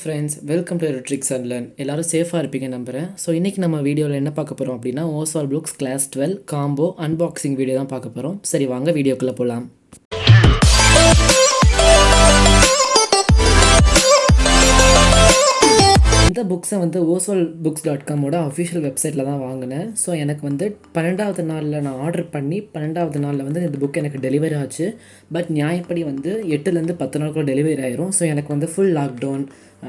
Friends, welcome to Edutricks and Learn. எல்லாரும் சேஃபாக இருப்பீங்க நம்புகிறேன். ஸோ இன்றைக்கி நம்ம வீடியோவில் என்ன பார்க்க போகிறோம் அப்படின்னா Oswaal books class 12 combo unboxing video தான் பார்க்க போகிறோம். சரி வாங்க வீடியோக்குள்ளே போகலாம். இந்த புக்ஸை வந்து oswaalbooks.com அஃபிஷியல் வெப்சைட்டில் தான் வாங்கினேன். ஸோ எனக்கு வந்து 12வது நாளில் நான் ஆர்டர் பண்ணி 12வது நாளில் வந்து இந்த புக் எனக்கு டெலிவரி ஆச்சு. பட் நியாயப்படி வந்து 8லேருந்து 10 நாளுக்குள்ள டெலிவரி ஆயிரும். ஸோ எனக்கு வந்து ஃபுல் லாக்டவுன்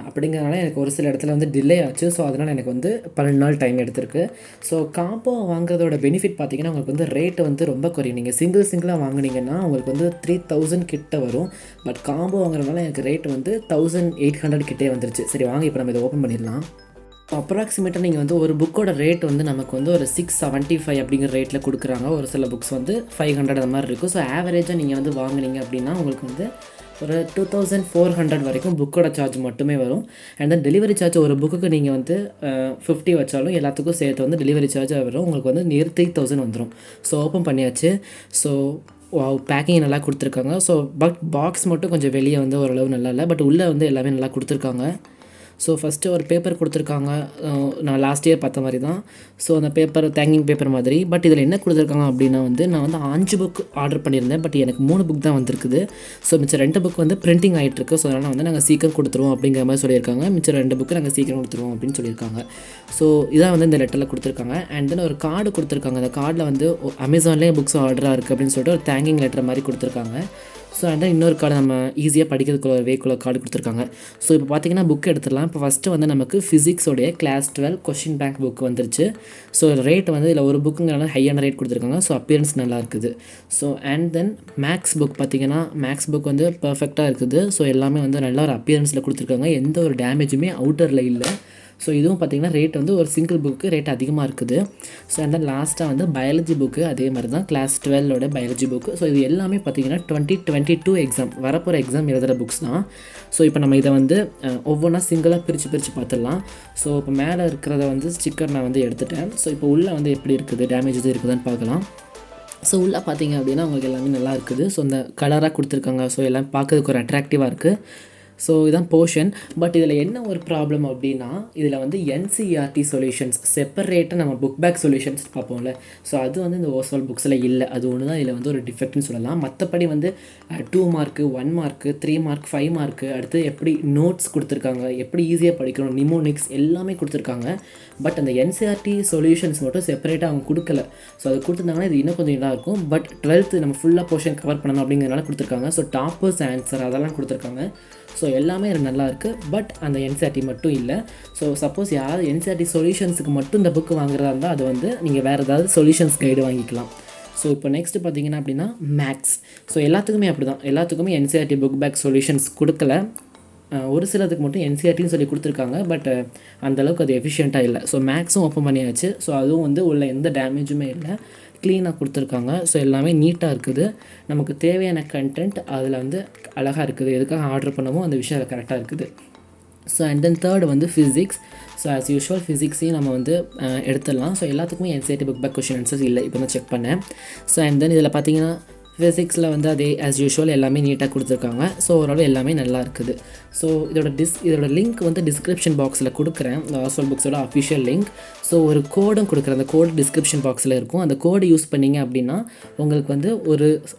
அப்படிங்கிறனால எனக்கு ஒரு சில இடத்துல வந்து டிலே ஆச்சு. ஸோ அதனால் எனக்கு வந்து 12 நாள் டைம் எடுத்திருக்கு. ஸோ காம்போ வாங்குறதோட பெனிஃபிட் பார்த்திங்கன்னா உங்களுக்கு வந்து ரேட்டு வந்து ரொம்ப குறையும். நீங்கள் சிங்கிளாக வாங்கினீங்கன்னா உங்களுக்கு வந்து 3000 கிட்ட வரும். பட் காம்போ வாங்குறதுனால எனக்கு ரேட் வந்து 1800 கிட்டே வந்துருச்சு. சரி வாங்க இப்போ நம்ம இதை ஓப்பன் பண்ணிடலாம். அப்ராக்சிமேட்டாக நீங்கள் வந்து ஒரு புக்கோட ரேட் வந்து நமக்கு வந்து ஒரு 675 அப்படிங்கிற ரேட்டில் கொடுக்குறாங்க. ஒரு சில புக்ஸ் வந்து 500 அந்த மாதிரி இருக்கும். ஸோ ஆவரேஜாக நீங்கள் வந்து வாங்கினீங்க அப்படின்னா உங்களுக்கு வந்து ஒரு 2400 வரைக்கும் புக்கோட சார்ஜ் மட்டுமே வரும். அண்ட் தென் டெலிவரி சார்ஜ் ஒரு புக்குக்கு நீங்கள் வந்து 50 வச்சாலும் எல்லாத்துக்கும் சேர்த்து வந்து டெலிவரி சார்ஜ் வரும். உங்களுக்கு வந்து நியர் 3000 வந்துடும். ஸோ ஓப்பன் பண்ணியாச்சு. ஸோ பேக்கிங் நல்லா கொடுத்துருக்காங்க. ஸோ பட் பாக்ஸ் மட்டும் கொஞ்சம் வெளியே வந்து ஓரளவு நல்லா இல்லை. பட் உள்ளே வந்து எல்லாமே நல்லா கொடுத்துருக்காங்க. ஸோ ஃபஸ்ட்டு ஒரு பேப்பர் கொடுத்துருக்காங்க. நான் லாஸ்ட் இயர் பார்த்த மாதிரி தான். ஸோ அந்த பேப்பர் தேங்கிங் பேப்பர் மாதிரி. பட் இதில் என்ன கொடுத்துருக்காங்க அப்படின்னா வந்து நான் வந்து 5 புக் ஆர்டர் பண்ணியிருந்தேன். பட் எனக்கு 3 புக் தான் வந்திருக்குது. ஸோ மிச்சம் 2 புக் வந்து பிரிண்டிங் ஆகிட்டுருக்கு. ஸோ அதனால் வந்து நாங்கள் சீக்கிரம் கொடுத்துருவோம் அப்படிங்கிற மாதிரி சொல்லியிருக்காங்க. மிச்சம் 2 புக்கு நாங்கள் சீக்கிரம் கொடுத்துருவோம் அப்படின்னு சொல்லியிருக்காங்க. ஸோ இதான் வந்து இந்த லெட்டரில் கொடுத்துருக்காங்க. அண்ட் தென் ஒரு கார்டு கொடுத்துருக்காங்க. அந்த கார்டில் வந்து அமேசான்லேயே புக்ஸ் ஆர்டராக இருக்குது அப்படின்னு சொல்லிட்டு ஒரு தேங்கிங் லெட்டர் மாதிரி கொடுத்துருக்காங்க. ஸோ அண்ட் இன்னொரு கார்டு நம்ம ஈஸியாக படிக்கிறதுக்குள்ள ஒரு வேக்குள்ள கார்டு கொடுத்துருக்காங்க. ஸோ இப்போ பார்த்தீங்கன்னா புக் எடுத்துடலாம். இப்போ ஃபஸ்ட்டு வந்து நமக்கு ஃபிசிக்ஸோடைய கிளாஸ் 12 கொஷின் பேங்க் புக் வந்துருச்சு. ஸோ ரேட் வந்து இதில் ஒரு புக்குங்கிறனால ஹையான ரேட் கொடுத்துருக்காங்க. ஸோ அப்பியரன்ஸ் நல்லா இருக்குது. So and then maths book பார்த்தீங்கன்னா மேக்ஸ் புக் வந்து பர்ஃபெக்டாக இருக்குது. ஸோ எல்லாமே வந்து நல்ல ஒரு அப்பியரன்ஸில் கொடுத்துருக்காங்க. எந்த ஒரு டேமேஜுமே அவுட்டரில் இல்லை. ஸோ இதுவும் பார்த்திங்கன்னா ரேட் வந்து ஒரு சிங்கிள் புக்கு ரேட் அதிகமாக இருக்குது. ஸோ அண்ட் தென் லாஸ்ட்டாக வந்து பயாலஜி புக்கு அதே மாதிரி தான் கிளாஸ் 12 பயாலஜி புக்கு. ஸோ இது எல்லாமே பார்த்திங்கன்னா 2022 எக்ஸாம் வரப்போகிற எக்ஸாம் எழுதுகிற புக்ஸ் தான். ஸோ இப்போ நம்ம இதை வந்து ஒவ்வொன்றா சிங்கிளாக பிரித்து பார்த்துடலாம். ஸோ இப்போ மேலே இருக்கிறத வந்து ஸ்டிக்கர் நான் வந்து எடுத்துட்டேன். ஸோ இப்போ உள்ளே வந்து எப்படி இருக்குது, டேமேஜ் எதுவும் இருக்குதுன்னு பார்க்கலாம். ஸோ உள்ளே பார்த்தீங்க அப்படின்னா உங்களுக்கு எல்லாமே நல்லா இருக்குது. ஸோ இந்த கலராக கொடுத்துருக்காங்க. ஸோ எல்லாம் பார்க்கறதுக்கு ஒரு அட்ராக்டிவாக இருக்குது. ஸோ இதுதான் போர்ஷன். பட் இதில் என்ன ஒரு ப்ராப்ளம் அப்படின்னா இதில் வந்து NCERT சொல்யூஷன்ஸ் செப்பரேட்டாக நம்ம புக் பேக் சொல்யூஷன்ஸ் பார்ப்போம்ல. ஸோ அது வந்து இந்த Oswaal புக்ஸில் இல்லை. அது ஒன்று தான் இதில் வந்து ஒரு டிஃபெக்ட்னு சொல்லலாம். மற்றபடி வந்து 2 மார்க்கு 1 மார்க்கு 3 மார்க் 5 மார்க்கு அடுத்து எப்படி நோட்ஸ் கொடுத்துருக்காங்க, எப்படி ஈஸியாக படிக்கணும், நிமோனிக்ஸ் எல்லாமே கொடுத்துருக்காங்க. பட் அந்த NCERT சொல்யூஷன்ஸ் மட்டும் செப்பரேட்டாக அவங்க கொடுக்கல. ஸோ அது கொடுத்துருந்தாங்கன்னா இது இன்னும் கொஞ்சம் இதாக இருக்கும். பட் 12th நம்ம ஃபுல்லாக போர்ஷன் கவர் பண்ணணும் அப்படிங்கிறனால கொடுத்துருக்காங்க. ஸோ டாப்பர்ஸ் ஆன்சர் அதெல்லாம் கொடுத்துருக்காங்க. ஸோ எல்லாமே நல்லா இருக்குது. பட் அந்த NCERT மட்டும் இல்லை. ஸோ சப்போஸ் யாராவது NCERT சொல்யூஷன்ஸுக்கு மட்டும் இந்த புக்கு வாங்குறதா இருந்தால் அது வந்து நீங்கள் வேறு ஏதாவது சொல்யூஷன்ஸ் கைடு வாங்கிக்கலாம். ஸோ இப்போ நெக்ஸ்ட்டு பார்த்தீங்கன்னா அப்படின்னா மேக்ஸ். ஸோ எல்லாத்துக்குமே அப்படி தான். எல்லாத்துக்குமே NCERT புக் பேக் சொல்யூஷன்ஸ் கொடுக்கல. ஒரு சிலதுக்கு மட்டும் NCERTன்னு சொல்லி கொடுத்துருக்காங்க. பட் அந்தளவுக்கு அது எஃபிஷியண்ட்டாக இல்லை. ஸோ மேக்ஸும் ஓப்பன் பண்ணியாச்சு. ஸோ அதுவும் வந்து உள்ள எந்த டேமேஜுமே இல்லை, க்ளீனாக கொடுத்துருக்காங்க. ஸோ எல்லாமே நீட்டாக இருக்குது. நமக்கு தேவையான கண்டென்ட் அதில் வந்து அழகாக இருக்குது. எதுக்காக ஆர்டர் பண்ணமோ அந்த விஷயம் அதில் கரெக்டாக இருக்குது. ஸோ அண்ட் தென் தேர்டு வந்து ஃபிசிக்ஸ். ஸோ ஆஸ் யூஷுவல் ஃபிசிக்ஸையும் நம்ம வந்து எடுத்துடலாம். ஸோ எல்லாத்துக்குமே NCERT book back question answers இல்லை. இப்போ தான் செக் பண்ணேன். ஸோ அண்ட் தென் இதில் பார்த்தீங்கன்னா ஃபிசிக்ஸில் வந்து அதே ஆஸ் யூஷுவல் எல்லாமே நீட்டாக கொடுத்துருக்காங்க. ஸோ ஓரளவு எல்லாமே நல்லா இருக்குது. ஸோ இதோட லிங்க் வந்து டிஸ்கிரிப்ஷன் பாக்ஸில் கொடுக்குறேன். இந்த Oswaal புக்ஸோட அஃபிஷியல் லிங்க். ஸோ ஒரு கோடும் கொடுக்குறேன். அந்த கோடு டிஸ்கிரிப்ஷன் பாக்ஸில் இருக்கும். அந்த கோடு யூஸ் பண்ணிங்க அப்படின்னா உங்களுக்கு வந்து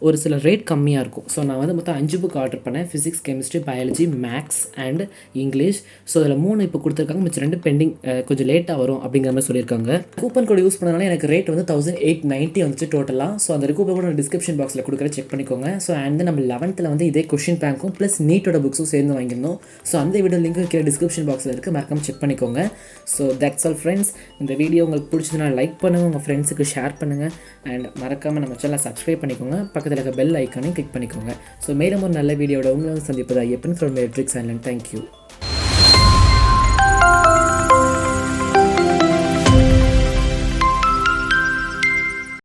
ஒரு சில ரேட் கம்மியாக இருக்கும். ஸோ நான் வந்து மொத்தம் 5 புக் ஆர்டர் பண்ணேன். Physics, chemistry, biology, maths and English. So அதில் 3 இப்போ கொடுத்துருக்காங்க. மிச்சம் 2 பெண்டிங் கொஞ்சம் லேட்டாக வரும் அப்படிங்கிற மாதிரி சொல்லியிருக்காங்க. கூப்பன் கோடு யூஸ் பண்ணனால எனக்கு ரேட் வந்து 1890 வந்துச்சு டோட்டலாக. ஸோ அந்த கூப்பன் கோடு டிஸ்கிரிப்ஷன் பாக்ஸில் கொடுக்குற செக் பண்ணிக்கோங்க. ஸோ அண்ட் நம்ம 11th வந்து இதே கொஷின் பேங்க்கும் ப்ளஸ் நீட்டோட புக்ஸும் சேர்ந்து வாங்கியிருந்தோம். ஸோ அந்த வீடியோ லிங்க் கீழே டிஸ்கிரிப்ஷன் பாக்ஸில் இருக்குது. மறக்காம செக் பண்ணிக்கோங்க. So that's all friends. இந்த வீடியோ உங்களுக்கு பிடிச்சதுனா லைக் பண்ணுங்கள், உங்கள் ஃப்ரெண்ட்ஸுக்கு ஷேர் பண்ணுங்கள். அண்ட் மறக்காமல் நம்ம சேனலை சப்ஸ்கிரைப் பண்ணிக்கோங்க. பக்கத்தில் இருக்க பெல் ஐக்கானையும் கிளிக் பண்ணிக்கோங்க. ஸோ மேலும் ஒரு நல்ல வீடியோட உங்களை சந்திப்பதா எப்பன் from Edutricks and Learn. Thank you.